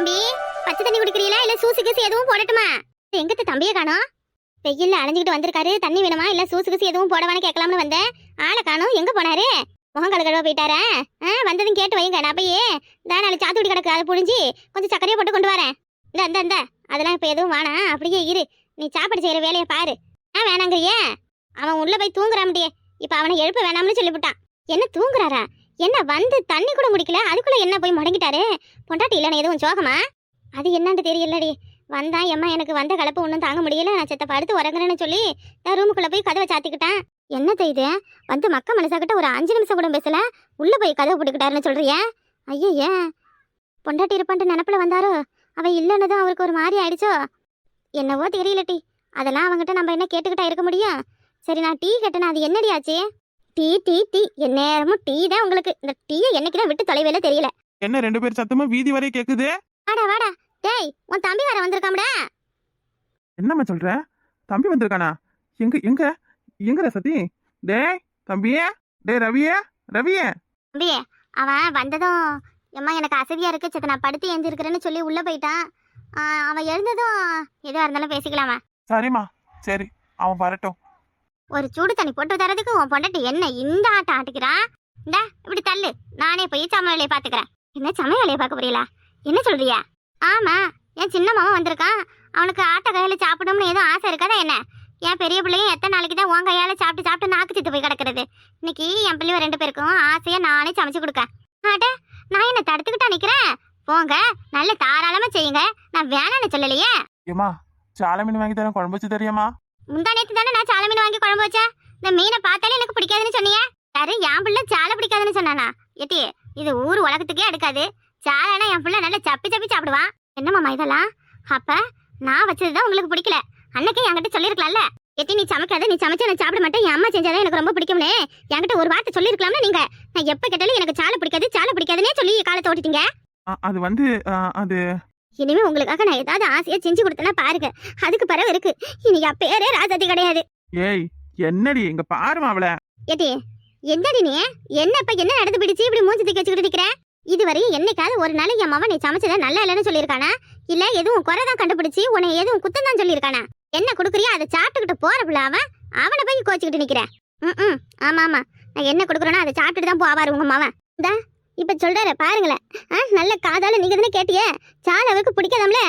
தம்பி பச்சை தண்ணி குடிக்கிறீங்களா இல்ல சூசு கீசு எதுவும் போடட்டுமா? எங்கத்த தம்பியை காணோம்? வெயில்ல அலைஞ்சிட்டு வந்திருக்காரு. தண்ணி வேணுமா இல்ல சூசு கீசு எதுவும் போடவான்னு கேட்கலாம்னு வந்தேன். ஆளை காணோம். எங்க போனாரு? முகம் கழுவ போயிட்டாரா? வந்ததும் கேட்டு வைங்க. நான் போய் நாலு சாத்துக்குடி கிடக்கு அதை புழிஞ்சி கொஞ்சம் சக்கரையை போட்டு கொண்டு வரேன். இந்த அதெல்லாம் இப்ப எதுவும் வேணாம், அப்படியே இரு. நீ சாப்பாடு செய்யற வேலையை பாரு. வேணாங்கிறியே? அவன் உள்ள போய் தூங்குறான்டியே. இப்ப அவனை எழுப்ப வேணாம்னு சொல்லிவிட்டான். என்ன தூங்குறாரா? என்ன வந்து தண்ணி கூட முடிக்கல, அதுக்குள்ள என்ன போய் முடங்கிட்டாரு? பொண்டாட்டி இல்லைன்னு எதுவும் சோகமா? அது என்னன்னு தெரியலடி. வந்தா எம்மா எனக்கு வந்த கலப்பு ஒன்றும் தாங்க முடியல, நான் செத்த படுத்து உறங்குறேன்னு சொல்லி நான் ரூமுக்குள்ள போய் கதவை சாத்திக்கிட்டேன். என்ன செய்து வந்து மக்க மனசாக்கிட்ட ஒரு 5 நிமிஷம் கூட பேசல, உள்ள போய் கதவை போட்டுக்கிட்டாருன்னு சொல்றிய? ஐயே, பொண்டாட்டி இருப்பான்ட்டு நினப்புல வந்தாரோ? அவ இல்லைன்னதும் அவருக்கு ஒரு மாதிரி ஆயிடுச்சோ என்னவோ தெரியலட்டி. அதெல்லாம் அவங்ககிட்ட நம்ம என்ன கேட்டுக்கிட்டா இருக்க முடியும்? சரி, நான் டீ கேட்டேன். அது என்னடி ஆச்சு? டீ டீ டீ எந்நேரமும் டீ தான் உங்களுக்கு. இந்த டீயை என்னைக்குதான் விட்டு தொலைவேல தெரியல. என்ன 2 பேர் சத்தமா வீதி வரை கேக்குது? வாடா வாடா. டேய், உன் தம்பி வர வந்திருக்காம்டா. என்னம்மா சொல்ற? தம்பி வந்திருக்கானா? எங்க எங்க எங்க ரசதி? டேய் தம்பியே, டேய் ரவியே, ரவியே. தம்பி அவன் வந்ததும் எம்மா எனக்கு அசதியா இருக்கு, சத்த நான் படுத்து எழுந்திருக்கிறேன்னு சொல்லி உள்ள போயிட்டான். அவன் எழுந்ததும் எதுவா இருந்தாலும் பேசிக்கலாமா? சரிம்மா, சரி, அவன் வரட்டும். ஒரு சூடு தண்ணி போட்டு தரதுக்கு உன் பொண்டாட்டி என்ன இந்த ஆட்டம் ஆட்டுக்கிறான்? இந்த இப்படி தள்ளு, நானே போய் சமையல் வேலையை பாத்துக்கிறேன். என்ன சமையல் வேலையை பார்க்க புரியல? என்ன சொல்றியா? ஆமா, என் சின்ன மாமா வந்திருக்கான். அவனுக்கு ஆட்ட கையில சாப்பிடணும்னு ஏதோ ஆசை இருக்காதா என்ன? என் பெரிய பிள்ளையும் எத்தனை நாளைக்கு தான் உன் கையால சாப்பிட்டு சாப்பிட்டு நாக்கு சித்து போய் கிடக்கிறது. இன்னைக்கு என் பிள்ளைவ 2 பேருக்கும் ஆசையா நானே சமைச்சு கொடுக்க. ஆட்ட நான் என்ன தடுத்துக்கிட்டா நிக்கிறேன்? போங்க, நல்ல தாராளமா செய்யுங்க, நான் வேணான்னு சொல்லலையே. ஏமா, சால மீன் வாங்கி தரேன், குழம்பு வச்சு தெரியுமா? முந்தா நேத்து தானே நான் சால மீன் வாங்கி குழம்பு வச்சேன். இந்த மீனை பார்த்தாலே எனக்கு பிடிக்காதுன்னு சொன்னியே. யாரு என் பிள்ளை சாலை பிடிக்காதுன்னு சொன்னானா? எட்டி, இது ஊர் உலகத்துக்கே எடுக்காது. சாலைனா என் பிள்ளை நல்லா சப்பி சப்பி சாப்பிடுவான். என்ன மாமா இதெல்லாம்? அப்ப நான் வச்சதுதான் உங்களுக்கு பிடிக்கல. அன்னைக்கே என்கிட்ட சொல்லிருக்கலாம்ல. எட்டி, நீ சமைக்காத, நீ சமைச்சா நான் சாப்பிட மாட்டேன், என் அம்மா செஞ்சாதான் எனக்கு ரொம்ப பிடிக்கும்னு என்கிட்ட ஒரு வார்த்தை சொல்லிருக்கலாம்ல நீங்க. நான் எப்ப கேட்டாலும் எனக்கு சாலை பிடிக்காதுன்னே சொல்லி காலத்தை ஓட்டிட்டீங்க. அது வந்து அது இனிமே உங்களுக்காக நான் ஏதாவது ஆசையா செஞ்சு கொடுத்தேன்னா பாருங்க, அதுக்கு பரவ இருக்கு. இனி என் பேரே ராஜாதி கிடையாது. ஏய் என்னடி, இங்க பாருமா அவள. ஏடி என்னடி நீ? என்னப்ப என்ன நடந்து பிடிச்சு இப்படி மூஞ்சி தூக்கி வச்சுக்கிட்டு நிக்கிற? இதுவரையும் என்னைக்காவது ஒரு நாளைக்கு என் மவன் நீ சமைச்சத நல்லா இல்லைன்னு சொல்லியிருக்கானா? இல்ல எதுவும் குறைதான் கண்டுபிடிச்சு உன்னை எதுவும் குத்தம் தான் சொல்லியிருக்கானா? என்ன கொடுக்குறியோ அதை சாப்பிட்டுக்கிட்டு போற பிள்ளை அவனை போய் கோச்சிக்கிட்டு நிக்கிற. ஆமா ஆமா, நான் என்ன கொடுக்குறேன்னா அதை சாப்பிட்டுட்டு தான் போவாரு உங்க மவன். இந்த இப்ப சொல்றாரு பாருங்களேன். நல்ல காதால நீங்க தானே கேட்டியே, சாலை அவருக்கு பிடிக்காதாம்ல.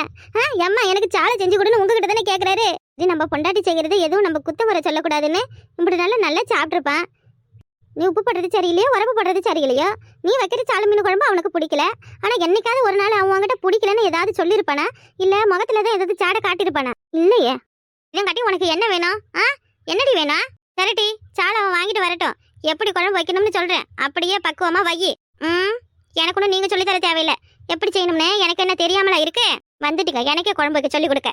எம்மா எனக்கு சாலை செஞ்சு கொடுன்னு உங்ககிட்ட தானே கேட்கறாரு. இது நம்ம பொண்டாட்டி செய்கிறது எதுவும் நம்ம குத்தம் வர சொல்லக்கூடாதுன்னு இப்படி நல்லா சாப்பிட்டுருப்பான். நீ உப்பு போடுறது சரியில்லையோ உரப்பு போடுறது சரியில்லையோ, நீ வைக்கிற சாலை மீன் குழம்பு அவனுக்கு பிடிக்கல. ஆனா என்னைக்காவது ஒரு நாள் அவன் கிட்ட பிடிக்கலன்னு ஏதாவது சொல்லியிருப்பானா? இல்ல முகத்துலதான் ஏதாவது சாடை காட்டியிருப்பானா? இல்லையே. இதன் காட்டி உனக்கு என்ன வேணும்? என்னடி வேணும்? சரிட்டி, சாலை அவன் வாங்கிட்டு வரட்டும். எப்படி குழம்பு வைக்கணும்னு சொல்றேன், அப்படியே பக்குவமா வை. எனக்கு ஒன்றும் நீங்க சொல்லி தர தேவையில்லை. எப்படி செய்யணும்னு எனக்கு என்ன தெரியாமலா இருக்கு? வந்துட்டுங்க எனக்கே குழம்பு வைக்க சொல்லி கொடுக்க.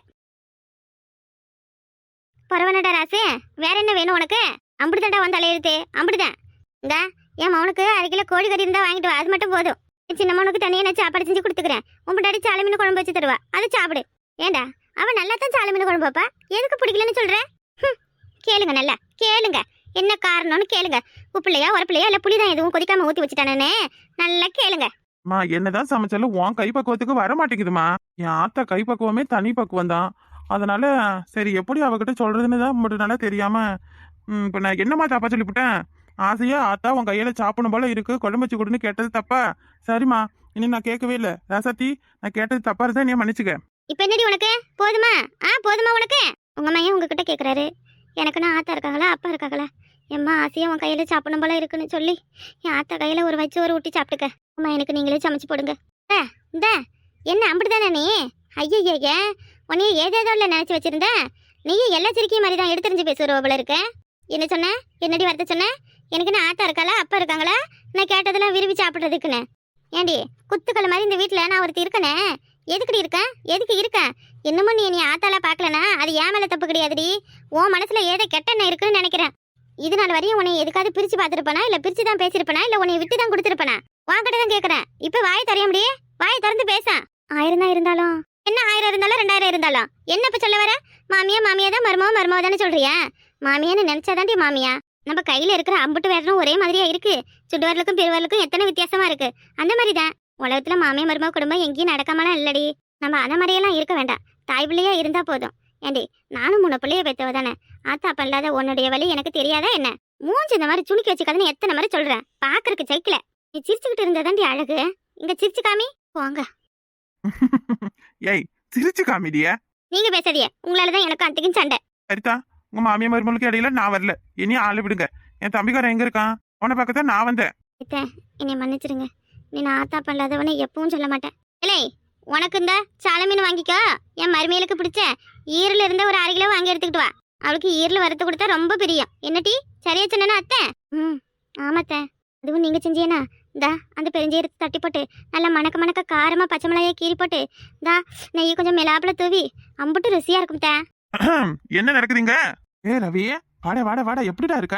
பரவாயில்லடா ராசு, வேற என்ன வேணும் உனக்கு? அம்பிடுதாண்டா வந்து அலையிடுத்து, அம்பிடுதான். இந்த என் மவனுக்கு 1/2 கிலோ கோழி கறி இருந்தா வாங்கிட்டு வா, அது மட்டும் போதும். சின்ன மவனுக்கு தனியாக நான் சாப்பாடு செஞ்சு கொடுத்துக்கிறேன். உம்பிட்டாடி சாலை மீன் குழம்பு வச்சு தருவா, அதை சாப்பிடு. ஏண்டா அவன் நல்லா தான் சாலை மீன் குழம்பு வைப்பா, எதுக்கு பிடிக்கலன்னு சொல்ற? கேளுங்க, நல்லா கேளுங்க, என்ன காரணம்னு கேளுங்க. உப்புலையா உரப்புலையா இல்ல புளிதான் எதுவும் கொதிக்காம ஊத்தி வச்சுட்டானே, நல்லா கேளுங்க. மா, என்னதான் சமைச்சாலும் உன் கை பக்குவத்துக்கு வர மாட்டேங்குதுமா. என் ஆத்தா கை பக்குவமே தனி பக்குவம் தான். அதனால சரி எப்படி அவகிட்ட சொல்றதுன்னு தான் மட்டும் நல்லா தெரியாம இப்ப நான் என்னமா தப்பா சொல்லிவிட்டேன்? ஆசையா ஆத்தா உன் கையில சாப்பிடணும் போல இருக்கு, குழம்பு வச்சு கொடுன்னு கேட்டது தப்பா? சரிம்மா, இனி நான் கேட்கவே இல்லை. ராசாத்தி, நான் கேட்டது தப்பா இருந்தா நீ மன்னிச்சுக்க. இப்ப என்னடி உனக்கு போதுமா? போதுமா உனக்கு? உங்க மையன் உங்ககிட்ட கேக்குறாரு, எனக்குன்னு ஆத்தா இருக்காங்களா அப்பா இருக்காங்களா? எம்மா ஆசையா உன் கையில சாப்பிடணும் போல இருக்குன்னு சொல்லி என் ஆத்தா கையில ஒரு வச்சு ஒரு ஊட்டி சாப்பிட்டுக்க. அம்மா எனக்கு நீங்களே சமைச்சு போடுங்க. இந்த என்ன அப்படிதானே நீ? ஐயா உன்னைய ஏதேதோ இல்லை நினைச்சு வச்சிருந்த. நீயும் எல்லா சிரிக்கையும் மாதிரி தான் எடுத்துரிஞ்சு பேசுற போல இருக்க. என்ன சொன்ன? என்னடி வார்த்தை சொன்ன? எனக்குன்னு ஆத்தா இருக்காளா அப்பா இருக்காங்களா? நான் கேட்டதெல்லாம் விரும்பி சாப்பிட்றதுக்குன்னு. ஏண்டி குத்துக்கள் மாதிரி இந்த வீட்டில் நான் ஒருத்தி இருக்கனே, எதுக்குடி இருக்கேன்? எதுக்கு இருக்கேன்? இன்னமும் நீ ஆத்தால பார்க்கலனா அது ஏன் மேலே தப்பு கிடையாதுடி. உன் மனசுல ஏதோ கெட்ட எண்ணம் இருக்குன்னு நினைக்கிறேன். இது நாள் வரையும் உன்னை எதுக்காவது பிரிச்சு பார்த்துருப்பனா, இல்லை பிரிச்சு தான் பேசியிருப்பனா, இல்லை உன்னை விட்டு தான் கொடுத்துருப்பனா? வாங்கிட்ட தான் கேட்குறேன். இப்போ வாயை தரைய முடியே, வாயை திறந்து பேச. 1000 தான் இருந்தாலும் என்ன, 1000 இருந்தாலும் 2000 இருந்தாலும் என்ன இப்ப சொல்ல வர? மாமியா தான் மருமவ தானே சொல்றியா? மாமியான்னு நினைச்சாதாண்டி மாமியா. நம்ம கையில இருக்கிற அம்புட்டு வேறனும் ஒரே மாதிரியா இருக்கு. சுடுவரலுக்கும் பெருவரலுக்கும் எத்தனை வித்தியாசமா இருக்கு. அந்த மாதிரி தான் உலகத்துல மாமியா மருமக குடும்பம் எங்கேயும் நடக்காமலாம் இல்லடி. நம்ம அந்த மாதிரியெல்லாம் இருக்க வேண்டாம். தாய் பிள்ளையா இருந்தா போதும். ஏண்டி நானும் 3 பிள்ளைய பெத்தவ தானே. ஆத்தா அப்ப இல்லாத உன்னுடைய வழி எனக்கு தெரியாதா என்ன? மூஞ்சி இந்த மாதிரி சுணுக்கி வச்சுக்காதுன்னு எத்தனை முறை சொல்றேன். பாக்குறதுக்கு சைக்கிள நீ சிரிச்சுக்கிட்டு இருந்ததாண்டி அழகு. இங்க சிரிச்சு காமி போங்க. ஏய் சிரிச்சு காமிடிய. நீங்க பேசாதீங்க. உங்களாலதான் எனக்கு அத்தைக்கும் சண்டை. சரிதா, உங்க மாமியா மருமகளுக்கு இடையில நான் வரல. இனி ஆளு விடுங்க. என் தம்பிக்காரன் எங்க இருக்கான்? உன்னை பக்கத்தான் நான் வந்தேன். என்னை மன்னிச்சிருங்க. நீ நான் ஆத்தா பண்ணாதவனை எப்பவும் சொல்ல மாட்டேன். இல்லை உனக்கு இந்த சால மீன் வாங்கிக்கோ. என் மருமையிலுக்கு பிடிச்ச ஈரல இருந்த ஒரு 1/2 கிலோ வாங்கி எடுத்துக்கிட்டு வா. அவளுக்கு ஈரல் வறுத்து கொடுத்தா ரொம்ப பிரியம். என்னடி சரியா சொன்னா அத்தை? ஆமாத்த. அதுவும் நீங்க செஞ்சீனா இந்தா அந்த பெருஞ்சீரத்தை தட்டி போட்டு நல்லா மணக்க மணக்க காரமா பச்சை மிளகாயை கீறி போட்டு இந்தா நெய் கொஞ்சம் மிளாப்புல தூவி அம்புட்டு ருசியா இருக்கும் தே. என்ன நடக்குதுங்க? ஏ ரவி, வாட வாட வாட, எப்படிடா இருக்க?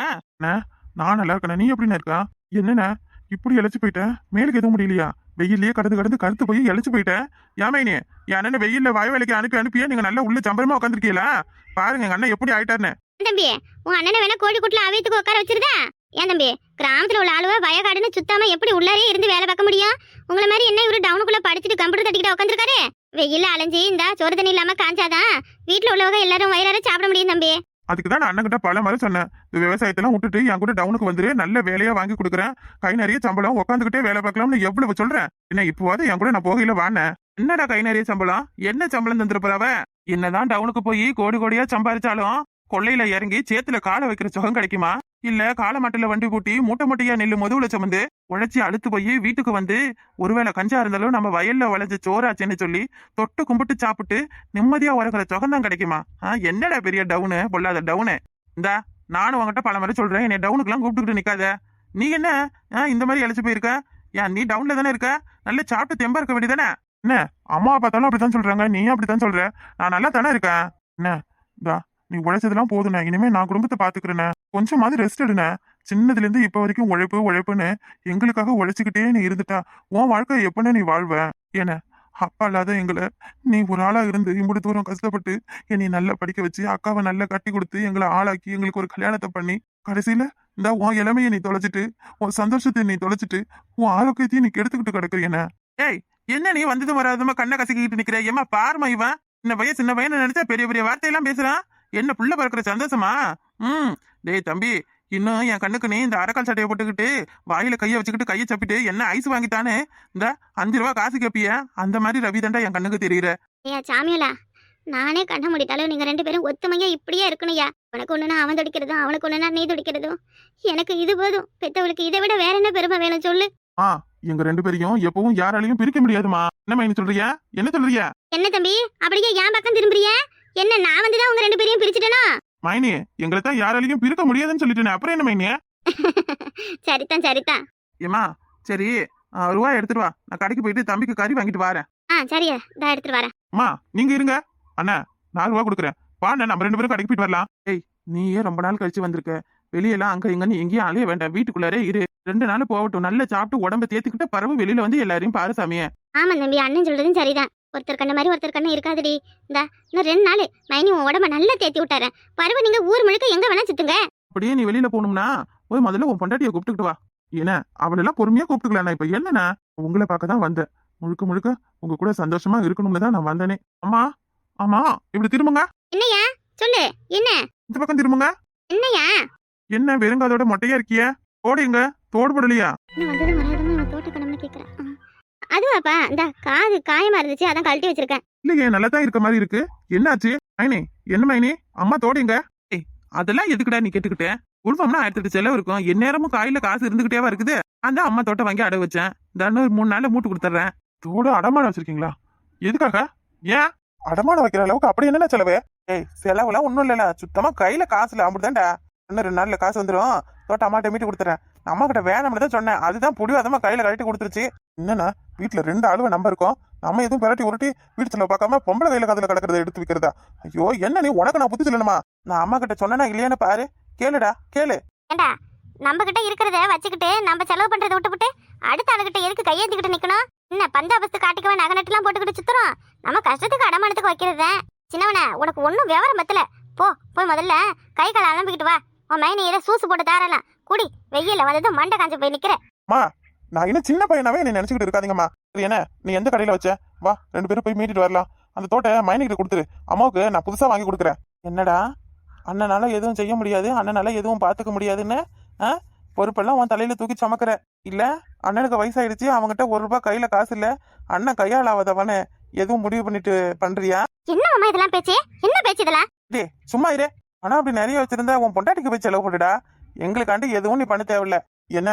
நான் நல்லா இருக்கேன். நீ எப்படின்னா இருக்கா? என்னண்ணா இப்படி இழைச்சு போயிட்டேன்? மேலுக்கு எதுவும் முடியலையா? வெயிலே கடந்து கடந்து கருத்து போய் இழைச்சு போயிட்டேன். ஏமைனே என் அண்ணன் வெயில்ல வாய் வேலைக்கு அனுப்பியே நீங்க நல்லா உள்ள சம்பரமா உட்காந்துருக்கீங்களா? பாருங்க எங்க அண்ணன் எப்படி ஆயிட்டாருன்னு. தம்பி உன் அண்ணனை வேணா கோழி கூட்டுல அவைத்துக்கு உட்கார வச்சிருதா? ஏன் தம்பி கிராமத்துல உள்ள ஆளுவ வயக்காடுன்னு சுத்தாம எப்படி உள்ளாரே இருந்து வேலை பார்க்க முடியும்? உங்களை மாதிரி என்ன இவரு டவுனுக்குள்ள படிச்சுட்டு கம்ப்யூட்டர் தட்டிக்கிட்டு உட்காந்துருக்காரு? வெயில்ல அலைஞ்சி இந்த சோறு தண்ணி இல்லாம காஞ்சாதான் வீட்டுல உள்ளவங்க எல்லாரும் வயிறார சாப்பிட முடியும் தம்பி. அதுக்குதான் நான் அண்ணன் கிட்ட பல மாதிரி சொன்னேன். விவசாயத்தெல்லாம் விட்டுட்டு என் கூட டவுனுக்கு வந்துரு, நல்ல வேலையா வாங்கி கொடுக்குறேன், கை நிறைய சம்பளம், உட்காந்துக்கிட்டே வேலை பார்க்கலாம்னு எவ்வளவு சொல்றேன். என்ன இப்போவாது என் கூட நான் போகையில வானேன். என்னடா கை நிறைய சம்பளம்? என்ன சம்பளம் தந்துருப்பறாவ? என்னதான் டவுனுக்கு போய் கோடி கோடியா சம்பாரிச்சாலும் கொள்ளையில இறங்கி சேத்துல காலை வைக்கிற சுகம் கிடைக்குமா? இல்ல காலை மாட்டுல வண்டி பூட்டி மூட்டை மூட்டையா நெல்லு முதுகுல சுமந்து உழைச்சி அழுத்து போய் வீட்டுக்கு வந்து ஒருவேளை கஞ்சா இருந்தாலும் நம்ம வயல்ல உழைச்ச சோறாச்சுன்னு சொல்லி தொட்டு கும்பிட்டு சாப்பிட்டு நிம்மதியா உறங்குற சுகம் தான் கிடைக்குமா? என்னடா பெரிய டவுனு, பொல்லாத டவுனு. இந்தா நானும் உங்ககிட்ட பல முறை சொல்றேன், என்னை டவுனுக்குலாம் கூப்பிட்டுக்கிட்டு நிக்காத. நீ என்ன இந்த மாதிரி இழைச்சு போயிருக்க? ஏன் நீ டவுன்ல தானே இருக்க? நல்ல சாப்பிட்டு தெம்பா இருக்க வேண்டியதானே? என்ன அம்மா பார்த்தாலும் அப்படித்தான் சொல்றாங்க, நீ அப்படித்தான் சொல்ற. நான் நல்லா தானே இருக்கேன். என்ன இந்தா நீ உழைச்சதெல்லாம் போதுண்ணே, இனிமே நான் குடும்பத்தை பாத்துக்கிறேன்னு கொஞ்சமாவது ரெஸ்ட் எடுன. சின்னதுல இருந்து இப்ப வரைக்கும் உழைப்பு உழைப்புன்னு எங்களுக்காக உழைச்சுக்கிட்டே நீ இருந்துட்டா உன் வாழ்க்கை எப்பன்னு நீ வாழ்வ? ஏன அப்பா இல்லாத எங்களை நீ ஒரு ஆளா இருந்து இம்புடு தூரம் கஷ்டப்பட்டு என்னை நல்லா படிக்க வச்சு அக்காவை நல்லா கட்டி கொடுத்து எங்களை ஆளாக்கி எங்களுக்கு ஒரு கல்யாணத்தை பண்ணி கடைசியில இந்த உன் இளமையை நீ தொலைச்சிட்டு உன் சந்தோஷத்தை நீ தொலைச்சிட்டு உன் ஆரோக்கியத்தையும் நீ கெடுத்துக்கிட்டு கிடக்குறீன. ஏய் என்ன நீ வந்ததும் வராதமா கண்ணை கசக்கிட்டு நிக்கிற? ஏமா பாருமா இவன் சின்ன பையனை நினைச்சா பெரிய பெரிய வார்த்தையெல்லாம் பேசுறான். என்ன புள்ள பறக்கிற சந்தோஷமா? டேய் தம்பி, இன்னும் என் கண்ணுக்கு நீ இந்த அரைக்கால் சட்டையை போட்டுக்கிட்டு வாயில கையை வச்சுக்கிட்டு கையை சப்பிட்டு என்ன ஐஸ் வாங்கிட்டானே இந்த 5 ரூபா காசு கேப்பிய அந்த மாதிரி ரவி தாண்டா என் கண்ணுக்கு தெரியுற. ஐயா சாமியலா, நானே கண்ண முடித்தாலும் நீங்க 2 பேரும் ஒத்துமையா இப்படியே இருக்கணும்யா. உனக்கு ஒண்ணுனா அவன் துடிக்கிறதும் அவனுக்கு ஒண்ணுனா நீ துடிக்கிறதும் எனக்கு இது போதும். பெத்தவளுக்கு இதை விட வேற என்ன பெருமை வேணும் சொல்லு? எங்க 2 பேரையும் எப்பவும் யாராலையும் பிரிக்க முடியாதுமா. என்ன மைனி சொல்றியா? என்ன சொல்றியா? என்ன தம்பி அப்படியே என் பக்கம் திரும்புறிய? என்ன நான் வந்துதான் உங்க 2 பேரையும் பிரிச்சுட்டேனா? மைனி எங்களை தான் யாராலையும் பிரிக்க முடியாதுன்னு சொல்லிட்டேன். அப்புறம் என்ன மைனிய? சரிதான் சரிதான். ஏமா சரி, ரூபாய் எடுத்துட்டு வா, நான் கடைக்கு போயிட்டு தம்பிக்கு கறி வாங்கிட்டு வரேன். சரியா தான் எடுத்துட்டு வரேன். அம்மா நீங்க இருங்க, அண்ணா 4 ரூபா கொடுக்குறேன். வாண்ணா நம்ம 2 பேரும் கடைக்கு போயிட்டு வரலாம். ஏய் நீயே ரொம்ப நாள் கழிச்சு வந்திருக்க, வெளியெல்லாம் அங்க இங்கன்னு எங்கேயும் அலைய வேண்டாம், வீட்டுக்குள்ளாரே இரு. 2 நாள் போகட்டும், நல்லா சாப்பிட்டு உடம்ப தேத்துக்கிட்ட பறவை வெளியில வந்து எல்லாரையும் பாரு சாமிய. ஆமா தம்பி, அண்ணன் சொல்றதும் சரிதான். ஒருத்தர் கண்ண மாதிரி ஒருத்தர் கண்ணு இருக்காதுடி. இந்த இன்னும் 2 நாள் மைனி உன் உடம்ப நல்லா தேத்தி விட்டாரேன். பருவ நீங்க ஊர் முழுக்க எங்க வேணா சுத்துங்க. அப்படியே நீ வெளியில போகணும்னா போய் முதல்ல உன் பொண்டாட்டியை கூப்பிட்டுக்கிட்டு வா. ஏன்னா அவளெல்லாம் பொறுமையா கூப்பிட்டுக்கலாம். இப்ப என்னன்னா உங்களை பார்க்க தான் வந்தேன். முழுக்க முழுக்க உங்க கூட சந்தோஷமா இருக்கணும்னு தான் நான் வந்தேனே. அம்மா ஆமா இப்படி திரும்புங்க. என்னையா சொல்லு? என்ன இந்த பக்கம் திரும்புங்க. என்னையா? என்ன வெறுங்காதோட மொட்டையா இருக்கிய? தோடுங்க, தோடு போடலையா? நான் வந்தது மறாதமா நான் தோட்ட கடமை கேக்குறேன். அதுவாப்பா இந்த காது காயமா இருந்துச்சு, அதான் கழட்டி வச்சிருக்கேன். இல்லையே நல்லா தான் இருக்க மாதிரி இருக்கு. என்னாச்சு மைனி? என்ன மைனி அம்மா தோடுங்க? ஏய் அதெல்லாம் எதுக்குடா நீ கேட்டுக்கிட்ட? உள்பம்னா 1008 செலவு இருக்கும். எந்நேரமும் காயில காசு இருந்துகிட்டேவா இருக்குது. அந்த அம்மா தோட்டம் வாங்கி அடை வச்சேன். இந்த 3 நாள்ல மூட்டு கொடுத்துட்றேன். தோடு அடமானம் வச்சிருக்கீங்களா? எதுக்காக? ஏன் அடமானம் வைக்கிற அளவுக்கு அப்படி என்னென்ன செலவு? ஏய் செலவுலாம் ஒண்ணும் இல்லல, சுத்தமா கையில காசு இல்ல, அப்படிதான்டா. இன்னும் 2 நாள்ல காசு வந்துடும். தோட்டம் அம்மாட்ட மீட்டு கொடுத்துறேன். அம்மா கிட்ட வேணாம்னு தான் சொன்னேன், அதுதான் புடிவாதமா கையில கழட்டி கொடுத்துருச்சு. என்னன்னா வீட்டுல 2 ஆளுவ நம்ப இருக்கோம், நம்ம எதுவும் பெரட்டி உருட்டி வீட்டு செலவு பார்க்காம பொம்பளை கையில கதையில கிடக்கிறத எடுத்து வைக்கிறதா? ஐயோ என்ன நீ, உனக்கு நான் புத்தி சொல்லணுமா? நான் அம்மா கிட்ட சொன்னா இல்லையான்னு பாரு. கேளுடா கேளு. ஏண்டா நம்ம கிட்ட இருக்கிறத வச்சுக்கிட்டு நம்ம செலவு பண்றதை விட்டுவிட்டு அடுத்த ஆளுகிட்ட எதுக்கு கையேந்திக்கிட்டு நிக்கணும்? என்ன பந்தாபஸ்து காட்டிக்கவா நகை நட்டுலாம் போட்டுக்கிட்டு சுத்துறோம்? நம்ம கஷ்டத்துக்கு அடமானத்துக்கு வைக்கிறத. சின்னவன உனக்கு ஒன்னும் விவரம் பத்தல. போய் முதல்ல கை கால அலம்பிக்கிட்டு வா. உன் மைனை ஏதோ சூசு போட்டு தாரலாம் குடி. வெயில வந்ததும் மண்டை காஞ்சு போய் நிக்கிற. நான் இன்னும் சின்ன பையனாவே என்ன நினைச்சுக்கிட்டு இருக்காதீங்கம்மா. சரி என்ன, நீ எந்த கடையில வச்ச? வா 2 பேரும் போய் மீட்டிட்டு வரலாம். அந்த தோட்டை மைனிக்கிட்ட கொடுத்துரு. அம்மாவுக்கு நான் புதுசா வாங்கி கொடுக்குறேன். என்னடா அண்ணனால எதுவும் செய்ய முடியாது, அண்ணனால எதுவும் பாத்துக்க முடியாதுன்னு பொறுப்பெல்லாம் உன் தலையில தூக்கி சமக்கிற. இல்ல அண்ணனுக்கு வயசாயிடுச்சு, அவங்ககிட்ட 1 ரூபாய் கையில காசு இல்ல, அண்ணன் கையால் ஆகாதவனே எதுவும் முடிவு பண்ணிட்டு பண்றியா? என்ன மாமா இதெல்லாம் பேச்சு? என்ன பேச்சு இதெல்லாம்? டே சும்மா இரு. ஆனா அப்படி நிறைய வச்சிருந்தா உன் பொண்டாட்டிக்கு போய் செலவு போட்டுடா. எங்களுக்காண்டி எதுவும் நீ பண்ண தேவையில்ல. என்ன,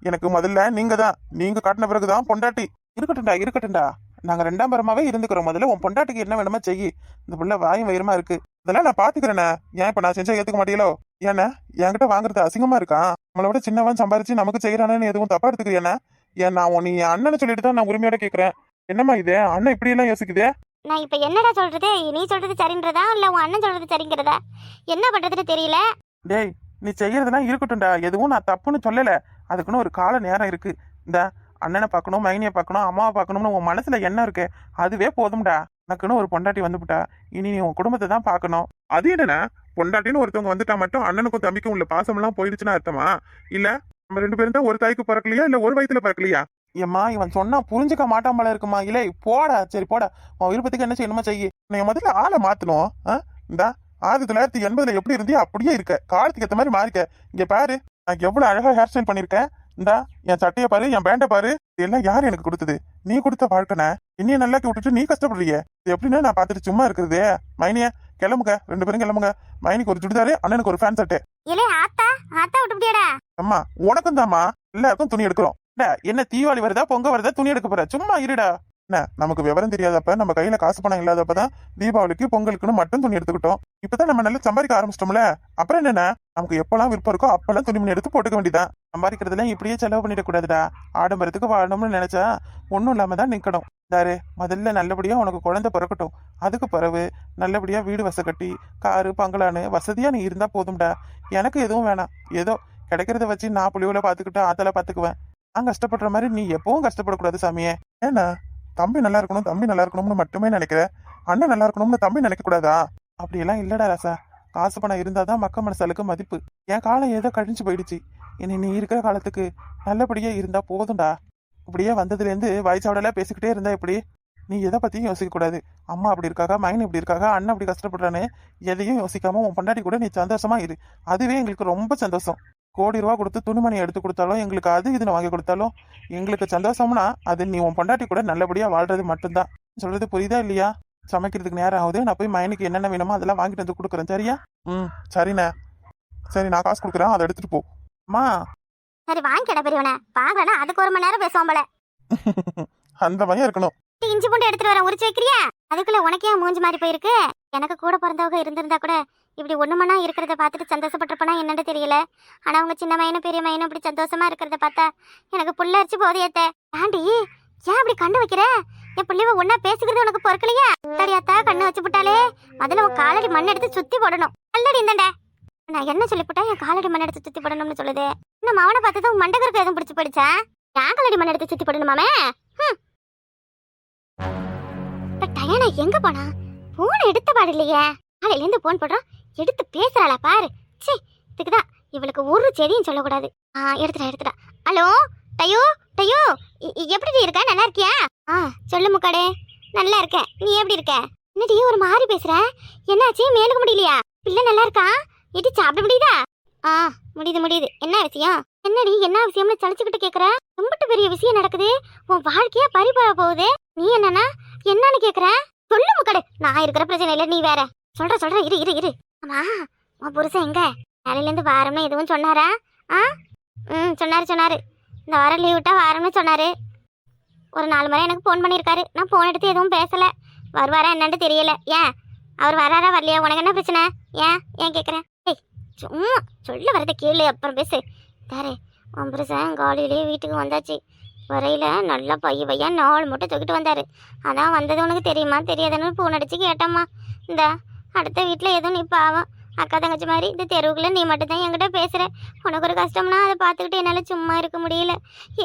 எனக்கு முதல்ல நீங்க காட்டின பிறகுதான் பொண்டாட்டி. இருக்கட்டும்டா. நாங்க 2ஆம் பரமாவே இருந்துக்கிறோம். முதல்ல உன் பொண்டாட்டிக்கு என்ன வேணுமோ செய்யி. இந்த புள்ள வாயும் வயிறுமா இருக்கு. அதெல்லாம் நான் பாத்துக்கிறேனே. ஏன் இப்ப நான் செஞ்சா ஏத்துக்க மாட்டீங்களோ? ஏன்னா என்கிட்ட வாங்குறது அசிங்கமா இருக்கா? நம்மளை விட சின்னவன் சம்பாரிச்சு நமக்கு செய்யறானு எதுவும் தப்பா எடுத்துக்கிறியானா? ஏன் நான் நீ அண்ணனை சொல்லிட்டு தான் நான் உரிமையோட கேக்குறேன். என்னம்மா இது அண்ணன் இப்படி எல்லாம் யோசிக்குதே? நான் இப்ப என்னடா சொல்றது? நீ சொல்றது சரின்றதா இல்ல உன் அண்ணன் சொல்றது சரிங்கிறதா? என்ன பண்றதுன்னு தெரியல. டேய் நீ செய்யறதுலாம் இருக்கட்டும்டா, எதுவும் நான் தப்புன்னு சொல்லல. அதுக்குன்னு ஒரு கால நேரம் இருக்கு. இந்த அண்ணனை பார்க்கணும், மைனியை பார்க்கணும், அம்மாவை பார்க்கணும்னு உன் மனசுல என்ன இருக்கு அதுவே போதும்டா. எனக்குன்னு ஒரு பொண்டாட்டி வந்துவிட்டா, இனி நீ உன் குடும்பத்தை தான் பார்க்கணும். அது என்னன்னா பொண்டாட்டின்னு ஒருத்தவங்க வந்துட்டா மட்டும் அண்ணனுக்கும் தம்பிக்கும் உள்ள பாசமெல்லாம் போயிடுச்சுன்னா அர்த்தமா? இல்ல நம்ம 2 பேரும் தான் ஒரு தாய்க்கு பிறக்கலையா இல்ல ஒரு வயித்துல பிறக்கலையா? ஏம்மா இவன் சொன்னா புரிஞ்சுக்க மாட்டாமல இருக்குமா? இல்லை போடா, சரி போடா, உன் விருப்பத்துக்கு என்ன செய்யணுமா செய்யி. நீ முதல்ல ஆளை மாத்தணும். இந்த 1980 எப்படி இருந்தியோ அப்படியே இருக்க. காலத்துக்கு ஏற்ற மாதிரி மாறிக்க. இங்க பாரு, நான் எவ்வளவு அழகா ஹேர் ஸ்டைல் பண்ணிருக்கேன். இந்தா என் சட்டையை பாரு, என் பேண்டை பாரு. இதெல்லாம் யாரு எனக்கு கொடுத்தது? நீ கொடுத்த வாழ்க்கைன என்னைய நல்லா விட்டுட்டு நீ கஷ்டப்படுறிய. இது எப்படின்னா நான் பார்த்துட்டு சும்மா இருக்கிறது. மைனிய கிளம்புங்க, 2 பேரும் கிளம்புங்க. மைனிக்கு ஒரு சுடிதாரு, அண்ணனுக்கு ஒரு ஃபேன் சட்டை. அம்மா உனக்கும் தாம்மா, எல்லாருக்கும் துணி எடுக்கிறோம். என்ன தீபாவளி வருதா பொங்க வருதா துணி எடுக்க போற? சும்மா இருடா. என்ன நமக்கு விவரம் தெரியாதப்ப, நம்ம கையில காசு பணம் இல்லாதப்பதான் தீபாவளிக்கு பொங்கலுக்குன்னு மட்டும் துணி எடுத்துக்கிட்டோம். இப்பதான் நம்ம நல்லா சம்பாதிக்க ஆரம்பிச்சிட்டோம்ல, அப்புறம் என்னன்னா நமக்கு எப்பெல்லாம் விருப்பம் இருக்கோ அப்பெல்லாம் துணிமணி எடுத்து போட்டுக்க வேண்டியதான். சம்பாதிக்கிறதுல இப்படியே செலவு பண்ணிட கூடாதுடா. ஆடம்பரத்துக்கு வாழணும்னு நினைச்சா ஒன்னும் இல்லாம தான் நிக்கணும். தாரு முதல்ல நல்லபடியா உனக்கு குழந்தை பிறக்கட்டும். அதுக்கு பிறகு நல்லபடியா வீடு வச கட்டி காரு பங்களான்னு வசதியா நீ இருந்தா போதும்டா. எனக்கு எதுவும் வேணாம். ஏதோ கிடைக்கிறத வச்சு நான் புள்ளியோல பாத்துக்கிட்டு ஆத்தல பாத்துக்குவேன். நான் கஷ்டப்படுற மாதிரி நீ எப்பவும் கஷ்டப்படக்கூடாது சாமியே. ஏன்னா தம்பி நல்லா இருக்கணும்னு மட்டுமே நினைக்கிற, அண்ணன் நல்லா இருக்கணும்னு தம்பி நினைக்க கூடாதா? அப்படியெல்லாம் இல்லடா ராசா. காசு பணம் இருந்தாதான் மக்க மனசாலுக்கு மதிப்பு. என் காலம் ஏதோ கழிஞ்சு போயிடுச்சு. இனி நீ இருக்கிற காலத்துக்கு நல்லபடியா இருந்தா போதும்டா. இப்படியே வந்ததுல இருந்து வயசாவடல பேசிக்கிட்டே இருந்தா எப்படி? நீ எதை பத்தியும் யோசிக்க கூடாது. அம்மா அப்படி இருக்காங்க, மைன் இப்படி இருக்காங்க, அண்ணன் அப்படி கஷ்டப்படுறானே எதையும் யோசிக்காம உன் பொண்டாட்டி கூட நீ சந்தோஷமா இரு. அதுவே எங்களுக்கு ரொம்ப சந்தோஷம். கோடி ரூபா கொடுத்து துணிமணி எடுத்து கொடுத்தாலும், எங்களுக்கு அது இதுன்னு வாங்கி கொடுத்தாலும் எங்களுக்கு சந்தோஷம்னா அது நீ உன் பொண்டாட்டி கூட நல்லபடியா வாழ்றது மட்டும்தான். சொல்றது புரியுதா இல்லையா? சமைக்கிறதுக்கு நேரம் ஆகுது. நான் போய் மைனுக்கு என்னென்ன வேணுமோ அதெல்லாம் வாங்கிட்டு வந்து கொடுக்குறேன். சரியா? சரிண்ணே. சரி நான் காசு கொடுக்குறேன், அதை எடுத்துட்டு போ. அம்மா சரி வாங்கிக்கடா பெரியவனே. பாக்கலனா அதுக்கு 1 மணி நேரம் பேசுவோம் போல. அந்த பையன் இருக்கணும். இஞ்சி பூண்டு எடுத்துட்டு வரேன், உரிச்சு வைக்கிறியா? அதுக்குள்ள உனக்கே மூஞ்சி மாறி போயிருக்கு. எனக்கு கூட பிறந்தவங்க இருந்திருந்தா கூட இப்படி ஒண்ணுமண்ணா இருக்கிறத பார்த்துட்டு சந்தோஷப்பட்டிருப்பனா என்னன்னு தெரியல. ஆனா அவங்க சின்ன மையனும் பெரிய மையனும் இப்படி சந்தோஷமா இருக்கிறத பார்த்தா எனக்கு புல்லரிச்சு போதையத்த. ஆண்டி ஏன் அப்படி கண்ணு வைக்கிற? என் பிள்ளைவ ஒன்னா பேசுகிறது உனக்கு பொறுக்கலையா? அத்தாடியாத்தா கண்ணு வச்சு போட்டாலே முதல்ல உன் காலடி மண் எடுத்து சுத்தி போடணும். அல்லடி இந்தண்ட நான் என்ன சொல்லிவிட்டா என் காலடி மண் எடுத்து சுத்தி போடணும்னு சொல்லுது. இன்னும் அவனை பார்த்ததும் மண்டகருக்கு எதுவும் பிடிச்சு போயிடுச்சா? என் காலடி மண் எடுத்து சுத்தி போடணுமாமே? டயனா எங்க போனா? போன் எடுத்த பாடு இல்லையே. காலையில இருந்து போன் போடுறோம், எடுத்து பேசுறாளா பாரு. சே இதுக்குதான் இவளுக்கு ஒரு செடியும் சொல்லக்கூடாது. எடுத்துடா. ஹலோ டயோ எப்படி இருக்க? நல்லா இருக்கியா? சொல்லு முக்காடே. நல்லா இருக்கேன். நீ எப்படி இருக்க? என்னடி ஒரு மாதிரி பேசுற? என்னாச்சு? மேலுக்கு முடியலையா? பிள்ளை நல்லா இருக்கா? எடி சாப்பிட முடியுதா? முடியுது. என்ன விஷயம்? என்னடி என்ன விஷயம்னு சலிச்சுக்கிட்டு கேக்குற? ரொம்ப பெரிய விஷயம் நடக்குது. உன் வாழ்க்கையா பறிபோக போகுது. நீ என்னன்னு கேக்குற? சொல்லு முக்காடு. நான் இருக்கிற பிரச்சனை இல்ல, நீ வேற. சொல்ற இரு. ஆமா உன் புருஷன் எங்க? வேலையில இருந்து வாரம்னு எதுவும் சொன்னாரா? சொன்னாரு. இந்த வாரம் லீவ் விட்டா வாரம்னு சொன்னாரு. ஒரு 4 முறை எனக்கு ஃபோன் பண்ணியிருக்காரு. நான் ஃபோன் எடுத்து எதுவும் பேசல. வருவாரா என்னன்னு தெரியல. ஏன் அவர் வராரா வரலையா? உனக்கு என்ன பிரச்சனை? ஏன் கேட்குறேன்? சும்மா சொல்ல வரத கேளு, அப்புறம் பேசு. தாரே உன் புருஷன் காலையிலேயே வீட்டுக்கு வந்தாச்சு. வரையில நல்லா பையா 4 மூட்டை தூக்கிட்டு வந்தாரு. அதான் வந்தது உனக்கு தெரியுமா தெரியாதுன்னு ஃபோன் அடிச்சு கேட்டம்மா. இந்த அடுத்த வீட்டில் எதுவும் நீ பாவம் அக்கா தங்கச்சி மாதிரி இந்த தெருவுக்குள்ள நீ மட்டும்தான் என்கிட்ட பேசுற. உனக்கு ஒரு கஷ்டம்னா அதை பார்த்துக்கிட்டு என்னால் சும்மா இருக்க முடியல.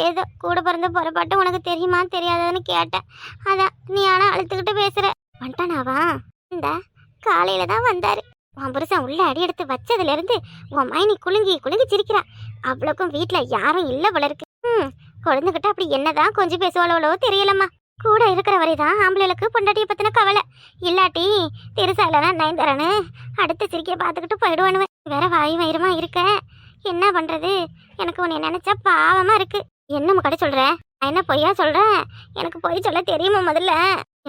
ஏதோ கூட பிறந்த புறப்பாட்டு உனக்கு தெரியுமா தெரியாததுன்னு கேட்டேன். அதான் நீ ஆனால் அழுத்துக்கிட்டு பேசுற. வந்துட்டானாவா? இந்த காலையில தான் வந்தாரு. உன் புருஷன் உள்ள அடி எடுத்து வச்சதுல இருந்து உன் மைனி குலுங்கி சிரிக்கிறா. அவ்வளோக்கும் வீட்டில் யாரும் இல்லை போல இருக்கு. குழந்தைகிட்ட அப்படி என்னதான் கொஞ்சம் பேசுவாளோ தெரியலம்மா. கூட இருக்கிற வரைதான் ஆம்பளைகளுக்கு பொண்டாட்டியை பத்தின கவலை. இல்லாட்டி திருசாலனா நயன்தாரான்னு அடுத்த சிரிக்கையை பார்த்துக்கிட்டு போயிடுவானுவேன். வேற வாய் வயிறுமா இருக்க, என்ன பண்றது? எனக்கு உன்னை நினைச்சா பாவமா இருக்கு. என்ன கடை சொல்ற? நான் என்ன பொய்யா சொல்றேன்? எனக்கு பொய் சொல்ல தெரியுமா முதல்ல?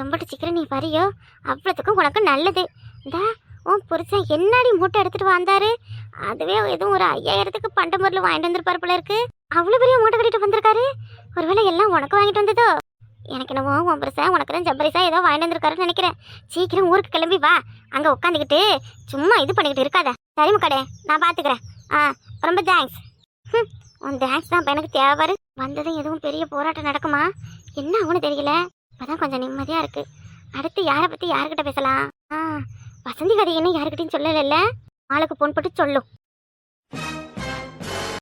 எம்பட்டு சீக்கிரம் நீ வரியோ அவ்வளோத்துக்கும் உனக்கு நல்லது. இந்தா உன் புருஷன் என்னடி மூட்டை எடுத்துட்டு வந்தாரு, அதுவே எதுவும் ஒரு 5000க்கு பண்ட பொருள் வாங்கிட்டு வந்திருப்பாரு போல இருக்கு. அவ்வளோ பெரிய மூட்டை கட்டிட்டு வந்திருக்காரு. ஒருவேளை எல்லாம் உனக்கு வாங்கிட்டு வந்ததோ? எனக்கு என்னவோ உன் புருஷன் உனக்கு தான் ஜப்பரிசா ஏதோ வாங்கிட்டு வந்திருக்காருன்னு நினைக்கிறேன். சீக்கிரம் ஊருக்கு கிளம்பி வா. அங்கே உட்காந்துக்கிட்டு சும்மா இது பண்ணிக்கிட்டு இருக்காத. சரிம்மா கடை, நான் பார்த்துக்கிறேன். ரொம்ப தேங்க்ஸ். உன் தேங்க்ஸ் தான் இப்போ எனக்கு தேவை. வந்ததும் எதுவும் பெரிய போராட்டம் நடக்குமா என்ன ஆகும்னு தெரியல. இப்போதான் கொஞ்சம் நிம்மதியாக இருக்கு. அடுத்து யாரை பற்றி யாருக்கிட்ட பேசலாம்? வசந்தி கதைன்னு யாருக்கிட்டையும் சொல்லலைல்ல. ஆளுக்கு போன் போட்டு சொல்லும்.